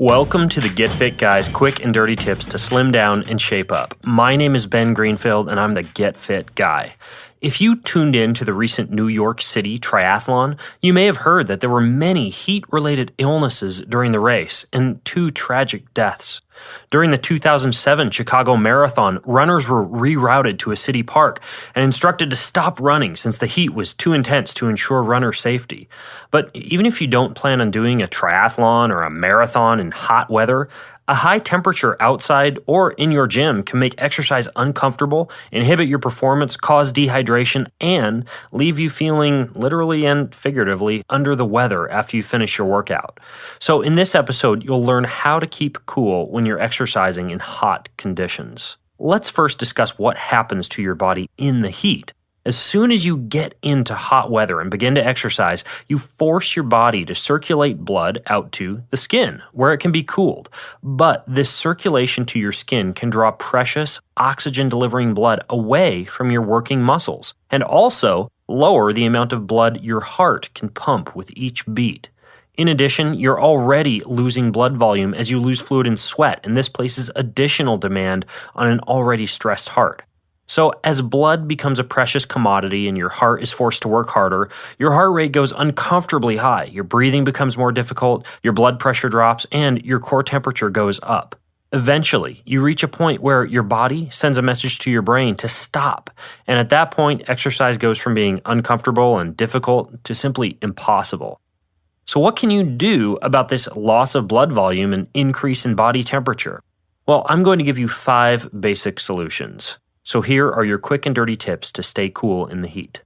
Welcome to the Get Fit Guys quick and dirty tips to slim down and shape up. My name is Ben Greenfield and I'm the Get Fit Guy. If you tuned in to the recent New York City triathlon, you may have heard that there were many heat-related illnesses during the race and 2 tragic deaths. During the 2007 Chicago Marathon, runners were rerouted to a city park and instructed to stop running since the heat was too intense to ensure runner safety. But even if you don't plan on doing a triathlon or a marathon in hot weather, a high temperature outside or in your gym can make exercise uncomfortable, inhibit your performance, cause dehydration, and leave you feeling literally and figuratively under the weather after you finish your workout. So in this episode, you'll learn how to keep cool when you're exercising in hot conditions. Let's first discuss what happens to your body in the heat. As soon as you get into hot weather and begin to exercise, you force your body to circulate blood out to the skin, where it can be cooled. But this circulation to your skin can draw precious oxygen-delivering blood away from your working muscles, and also lower the amount of blood your heart can pump with each beat. In addition, you're already losing blood volume as you lose fluid and sweat, and this places additional demand on an already stressed heart. So as blood becomes a precious commodity and your heart is forced to work harder, your heart rate goes uncomfortably high, your breathing becomes more difficult, your blood pressure drops, and your core temperature goes up. Eventually, you reach a point where your body sends a message to your brain to stop, and at that point, exercise goes from being uncomfortable and difficult to simply impossible. So what can you do about this loss of blood volume and increase in body temperature? Well, I'm going to give you 5 basic solutions. So here are your quick and dirty tips to stay cool in the heat.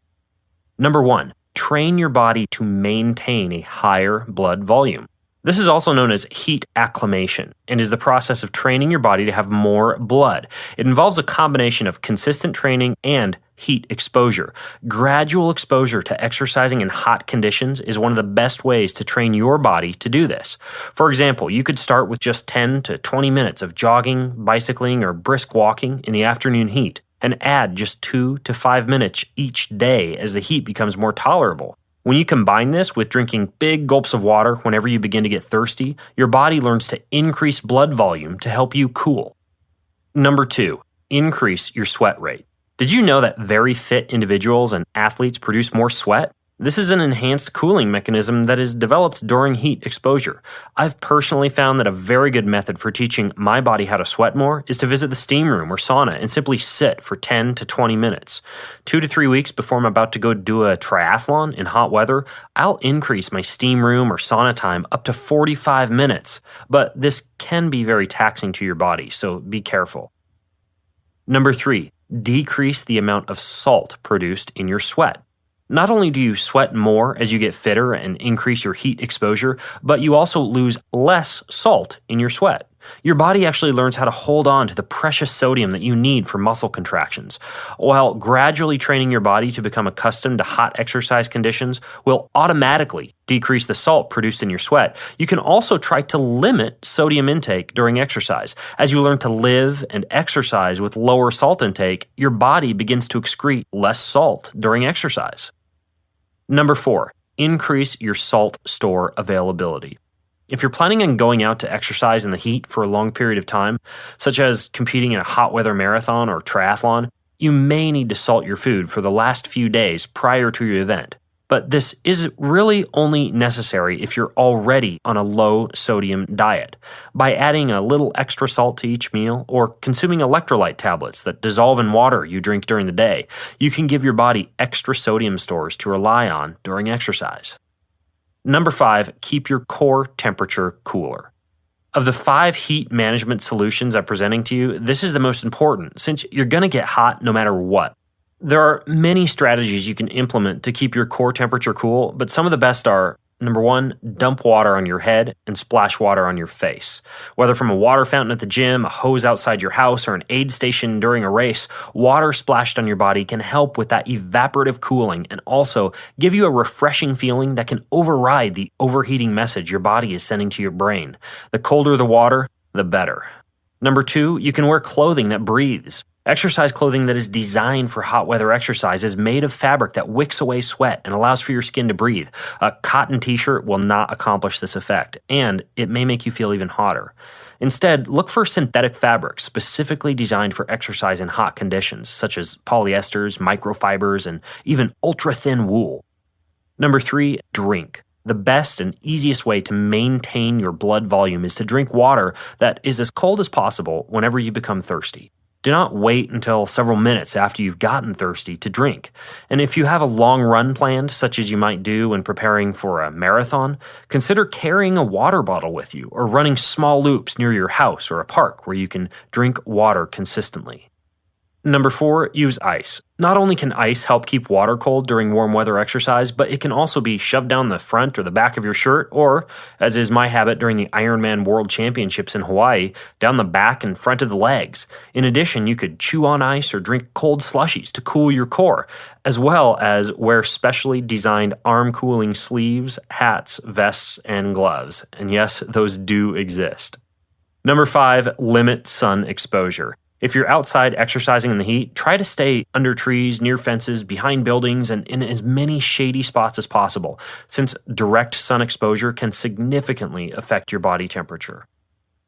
Number 1, train your body to maintain a higher blood volume. This is also known as heat acclimation and is the process of training your body to have more blood. It involves a combination of consistent training and heat exposure. Gradual exposure to exercising in hot conditions is one of the best ways to train your body to do this. For example, you could start with just 10 to 20 minutes of jogging, bicycling, or brisk walking in the afternoon heat, and add just 2 to 5 minutes each day as the heat becomes more tolerable. When you combine this with drinking big gulps of water whenever you begin to get thirsty, your body learns to increase blood volume to help you cool. Number 2, increase your sweat rate. Did you know that very fit individuals and athletes produce more sweat? This is an enhanced cooling mechanism that is developed during heat exposure. I've personally found that a very good method for teaching my body how to sweat more is to visit the steam room or sauna and simply sit for 10 to 20 minutes. 2 to 3 weeks before I'm about to go do a triathlon in hot weather, I'll increase my steam room or sauna time up to 45 minutes. But this can be very taxing to your body, so be careful. Number 3, decrease the amount of salt produced in your sweat. Not only do you sweat more as you get fitter and increase your heat exposure, but you also lose less salt in your sweat. Your body actually learns how to hold on to the precious sodium that you need for muscle contractions. While gradually training your body to become accustomed to hot exercise conditions will automatically decrease the salt produced in your sweat, you can also try to limit sodium intake during exercise. As you learn to live and exercise with lower salt intake, your body begins to excrete less salt during exercise. Number 4, increase your salt store availability. If you're planning on going out to exercise in the heat for a long period of time, such as competing in a hot weather marathon or triathlon, you may need to salt your food for the last few days prior to your event. But this is really only necessary if you're already on a low sodium diet. By adding a little extra salt to each meal or consuming electrolyte tablets that dissolve in water you drink during the day, you can give your body extra sodium stores to rely on during exercise. Number 5, keep your core temperature cooler. Of the 5 heat management solutions I'm presenting to you, this is the most important since you're going to get hot no matter what. There are many strategies you can implement to keep your core temperature cool, but some of the best are, number 1, dump water on your head and splash water on your face. Whether from a water fountain at the gym, a hose outside your house, or an aid station during a race, water splashed on your body can help with that evaporative cooling and also give you a refreshing feeling that can override the overheating message your body is sending to your brain. The colder the water, the better. Number 2, you can wear clothing that breathes. Exercise clothing that is designed for hot weather exercise is made of fabric that wicks away sweat and allows for your skin to breathe. A cotton t-shirt will not accomplish this effect, and it may make you feel even hotter. Instead, look for synthetic fabrics specifically designed for exercise in hot conditions, such as polyesters, microfibers, and even ultra-thin wool. Number 3, drink. The best and easiest way to maintain your blood volume is to drink water that is as cold as possible whenever you become thirsty. Do not wait until several minutes after you've gotten thirsty to drink. And if you have a long run planned, such as you might do when preparing for a marathon, consider carrying a water bottle with you or running small loops near your house or a park where you can drink water consistently. Number 4, use ice. Not only can ice help keep water cold during warm weather exercise, but it can also be shoved down the front or the back of your shirt, or, as is my habit during the Ironman World Championships in Hawaii, down the back and front of the legs. In addition, you could chew on ice or drink cold slushies to cool your core, as well as wear specially designed arm-cooling sleeves, hats, vests, and gloves. And yes, those do exist. Number 5, limit sun exposure. If you're outside exercising in the heat, try to stay under trees, near fences, behind buildings, and in as many shady spots as possible, since direct sun exposure can significantly affect your body temperature.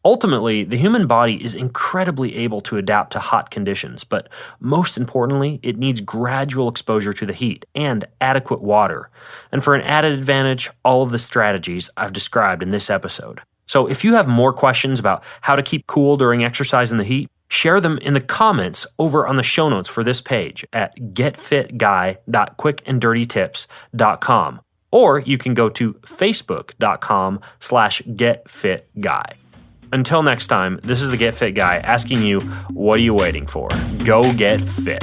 Ultimately, the human body is incredibly able to adapt to hot conditions, but most importantly, it needs gradual exposure to the heat and adequate water. And for an added advantage, all of the strategies I've described in this episode. So if you have more questions about how to keep cool during exercise in the heat, share them in the comments over on the show notes for this page at getfitguy.quickanddirtytips.com, or you can go to facebook.com/getfitguy. Until next time, this is the Get Fit Guy asking you, what are you waiting for? Go get fit.